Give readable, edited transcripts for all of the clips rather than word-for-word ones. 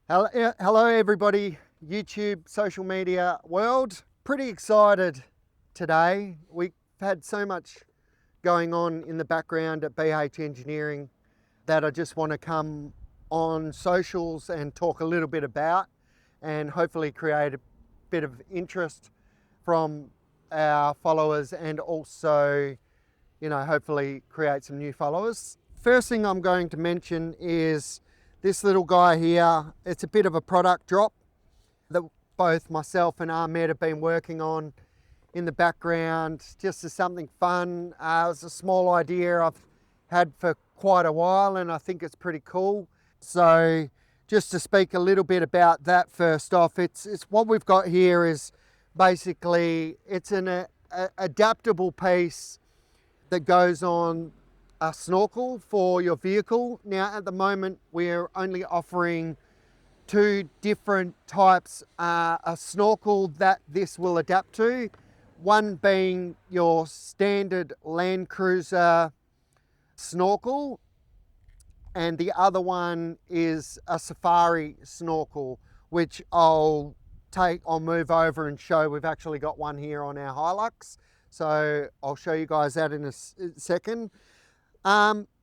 Hello everybody, YouTube, social media world. Pretty excited today. We've had so much going on in the background at BH Engineering that I just want to come on socials and talk a little bit about and hopefully create a bit of interest from our followers and also, hopefully create some new followers. First thing I'm going to mention is this little guy here. It's a bit of a product drop that both myself and Ahmed have been working on in the background, just as something fun. It was a small idea I've had for quite a while and I think it's pretty cool. So just to speak a little bit about that first off, it's what we've got here is basically it's an adaptable piece that goes on a snorkel for your vehicle. Now at the moment we're only offering two different types, a snorkel that this will adapt to, one being your standard LandCruiser snorkel and the other one is a Safari snorkel, which I'll move over and show. We've actually got one here on our Hilux, so I'll show you guys that in a second.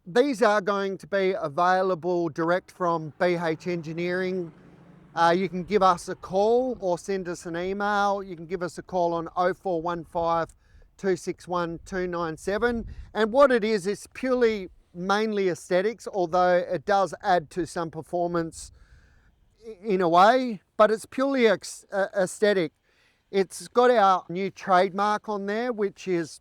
These are going to be available direct from BH Engineering. You can give us a call or send us an email. You can give us a call on 0415 261 297. And what it is, it's purely mainly aesthetics, although it does add to some performance in a way, but it's purely aesthetic. It's got our new trademark on there, which is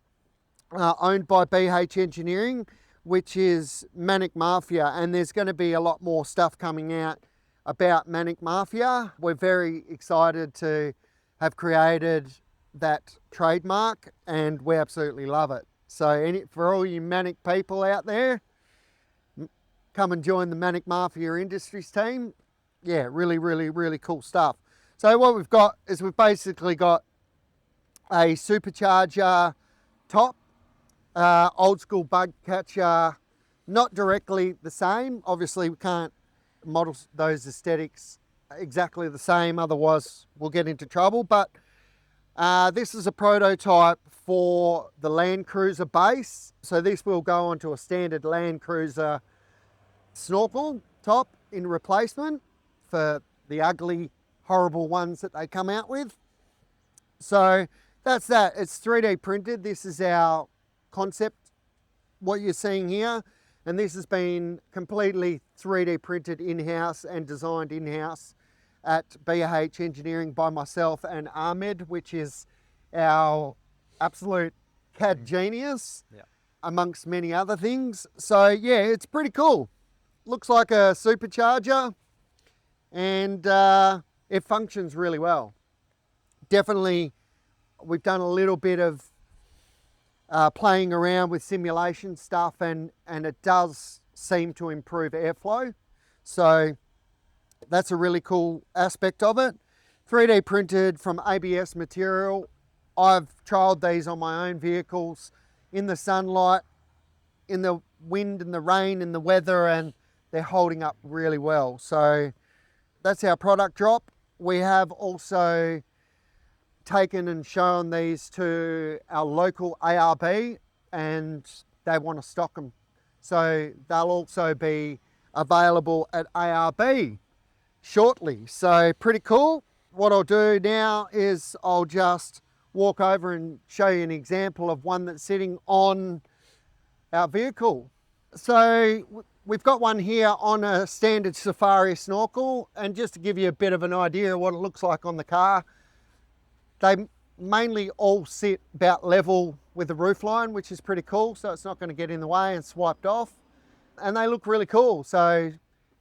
owned by BH Engineering, which is Manic Mafia, and there's going to be a lot more stuff coming out about Manic Mafia. We're very excited to have created that trademark and we absolutely love it. So for all you Manic people out there, come and join the Manic Mafia Industries team. Yeah, really cool stuff. So what we've got is we've basically got a Supercharger top, old school bug catcher, not directly the same. Obviously we can't model those aesthetics exactly the same, otherwise we'll get into trouble. But this is a prototype for the LandCruiser base. So this will go onto a standard LandCruiser snorkel top in replacement for the ugly, horrible ones that they come out with. So that's that. It's 3D printed. This is our concept, what you're seeing here. And this has been completely 3D printed in-house and designed in-house at BH Engineering by myself and Ahmed, which is our absolute CAD genius, amongst many other things. So yeah, it's pretty cool. Looks like a Supercharger and it functions really well. Definitely, we've done a little bit of playing around with simulation stuff and it does seem to improve airflow. So that's a really cool aspect of it. 3D printed from ABS material. I've trialed these on my own vehicles in the sunlight, in the wind and the rain and the weather, and they're holding up really well. So that's our product drop. We have also taken and shown these to our local ARB and they want to stock them. So they'll also be available at ARB shortly. So pretty cool. What I'll do now is I'll just walk over and show you an example of one that's sitting on our vehicle. So we've got one here on a standard Safari snorkel, and just to give you a bit of an idea of what it looks like on the car, they mainly all sit about level with the roofline, which is pretty cool, so it's not going to get in the way and swiped off. And they look really cool. So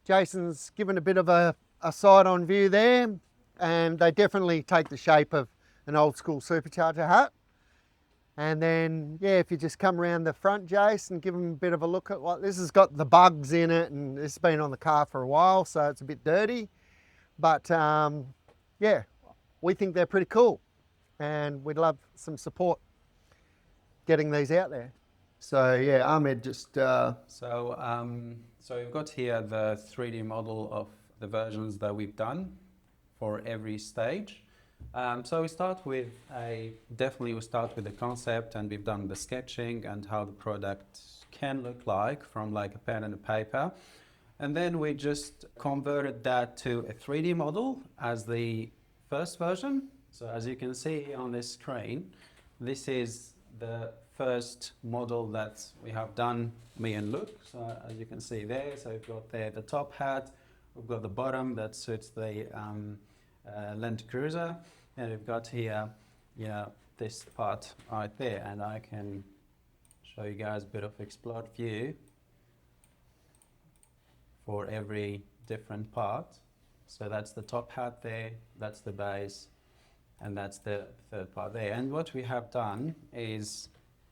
Jason's given a bit of a side-on view there, and they definitely take the shape of an old school Supercharger hat. And then, yeah, if you just come around the front, Jason, give them a bit of a look at what this has got, the bugs in it, and it's been on the car for a while, so it's a bit dirty. But yeah, we think they're pretty cool, and we'd love some support getting these out there. So yeah, Ahmed just... So you've got here the 3D model of the versions that we've done for every stage. So we start with definitely we start with the concept, and we've done the sketching and how the product can look like from like a pen and a paper. And then we just converted that to a 3D model as the first version. So as you can see on this screen, this is the first model that we have done, me and Luke. So as you can see there, so we've got there the top hat, we've got the bottom that suits the LandCruiser, and we've got here, this part right there, and I can show you guys a bit of explode view for every different part. So that's the top hat there, that's the base, and that's the third part there. And what we have done is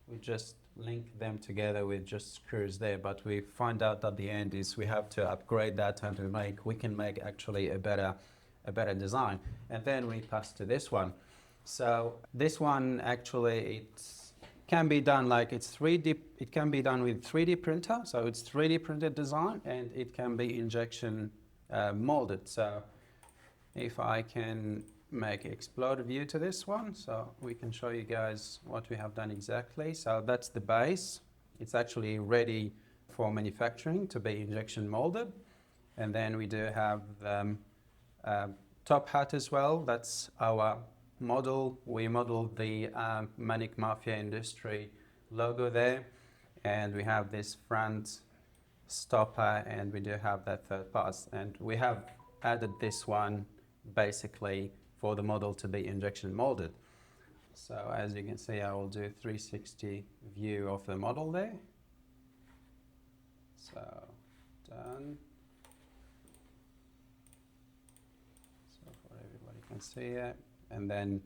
we just link them together with just screws there, but we find out at the end is we have to upgrade that and we can make actually a better design. And then we pass to this one. So this one actually can be done like it's 3D, it can be done with 3D printer, so it's 3D printed design, and it can be injection molded. So if I can make explode view to this one, so we can show you guys what we have done exactly. So that's the base. It's actually ready for manufacturing to be injection molded. And then we do have top hat as well. That's our model. We modeled the Manic Mafia Industry logo there, and we have this front stopper, and we do have that third part, and we have added this one basically for the model to be injection molded. So as you can see, I will do 360 view of the model there. So done. So for everybody can see it. And then,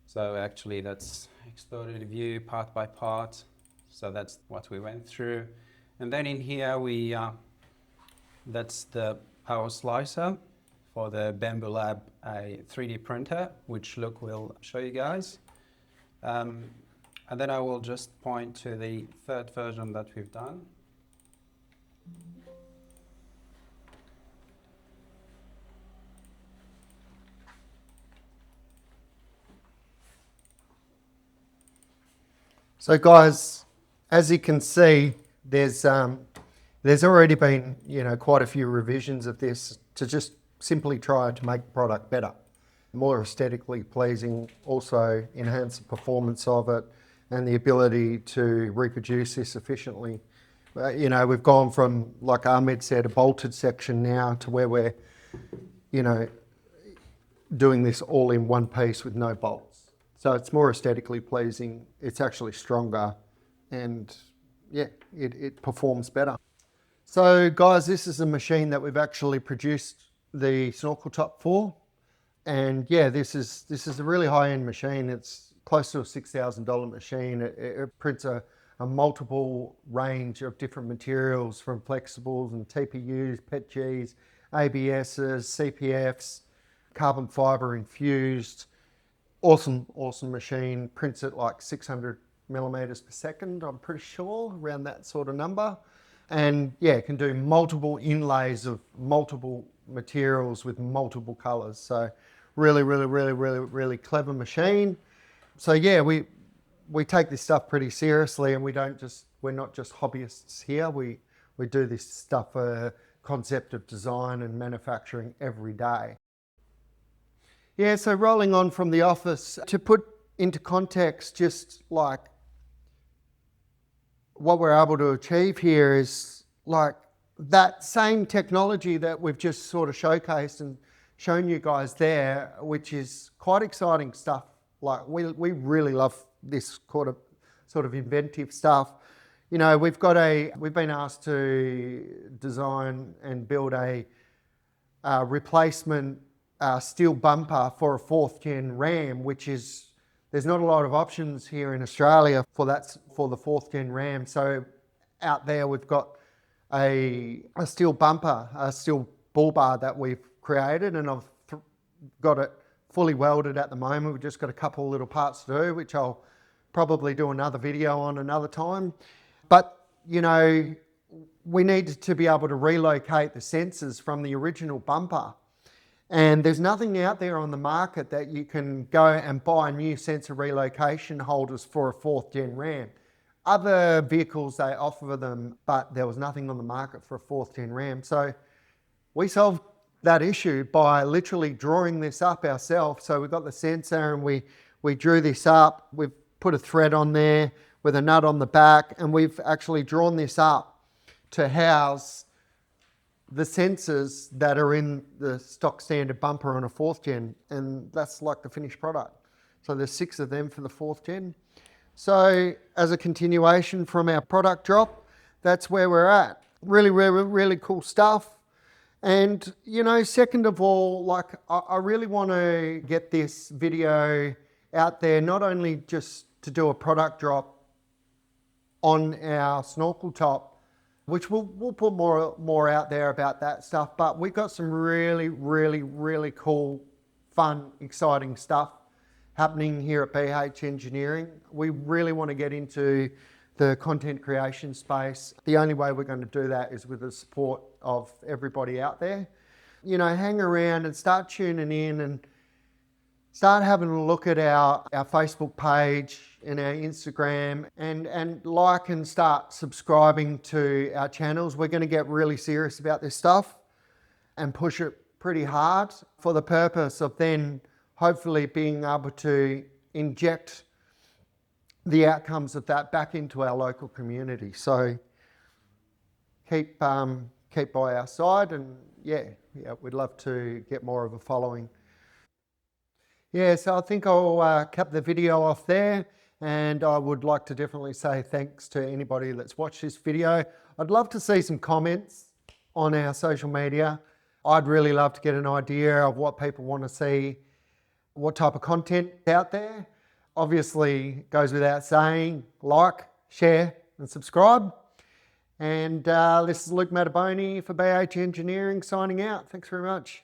so actually that's exploded view part by part. So that's what we went through. And then in here that's the power slicer for the Bamboo Lab, a 3D printer, which Luke will show you guys. And then I will just point to the third version that we've done. So guys, as you can see, there's already been, quite a few revisions of this to just simply try to make the product better, more aesthetically pleasing, also enhance the performance of it and the ability to reproduce this efficiently. We've gone from, like Ahmed said, a bolted section now to where we're, doing this all in one piece with no bolts. So it's more aesthetically pleasing, it's actually stronger, and yeah, it performs better. So guys, this is a machine that we've actually produced the snorkel top for. And yeah, this is a really high-end machine. It's close to a $6,000 machine. It prints a multiple range of different materials, from flexibles and TPUs, PETGs, ABSs, CPFs, carbon fiber infused. Awesome machine. Prints at like 600 millimeters per second, I'm pretty sure, around that sort of number. And yeah, it can do multiple inlays of multiple materials with multiple colors. So really clever machine. So yeah, we take this stuff pretty seriously, and we're not just hobbyists here. We do this stuff for concept of design and manufacturing every day. Yeah, so rolling on from the office, to put into context just like what we're able to achieve here is like that same technology that we've just sort of showcased and shown you guys there, which is quite exciting stuff. Like we really love this sort of inventive stuff. We've been asked to design and build a replacement steel bumper for a 4th gen Ram, there's not a lot of options here in Australia for the 4th gen Ram. So out there we've got a steel bumper, a steel bull bar that we've created, and I've got it fully welded at the moment. We've just got a couple of little parts to do, which I'll probably do another video on another time. But we needed to be able to relocate the sensors from the original bumper. And there's nothing out there on the market that you can go and buy new sensor relocation holders for a 4th gen Ram. Other vehicles, they offer them, but there was nothing on the market for a 4th gen Ram. So we solved that issue by literally drawing this up ourselves. So we got the sensor and we drew this up. We've put a thread on there with a nut on the back, and we've actually drawn this up to house the sensors that are in the stock standard bumper on a 4th gen, and that's like the finished product. So there's 6 of them for the 4th gen. So as a continuation from our product drop, that's where we're at. Really, really, really cool stuff. And, you know, second of all, like I really want to get this video out there, not only just to do a product drop on our Snorkel top, which we'll put more out there about that stuff, but we've got some really, really, really cool, fun, exciting stuff happening here at BH Engineering. We really want to get into the content creation space. The only way we're going to do that is with the support of everybody out there. You know, hang around and start tuning in and start having a look at our Facebook page and our Instagram, and like and start subscribing to our channels. We're going to get really serious about this stuff and push it pretty hard for the purpose of then hopefully being able to inject the outcomes of that back into our local community. So keep by our side, and yeah, we'd love to get more of a following. Yeah, so I think I'll cap the video off there, and I would like to definitely say thanks to anybody that's watched this video. I'd love to see some comments on our social media. I'd really love to get an idea of what people want to see, what type of content out there. Obviously, goes without saying, like, share and subscribe. And this is Luke Mataboni for BH Engineering signing out. Thanks very much.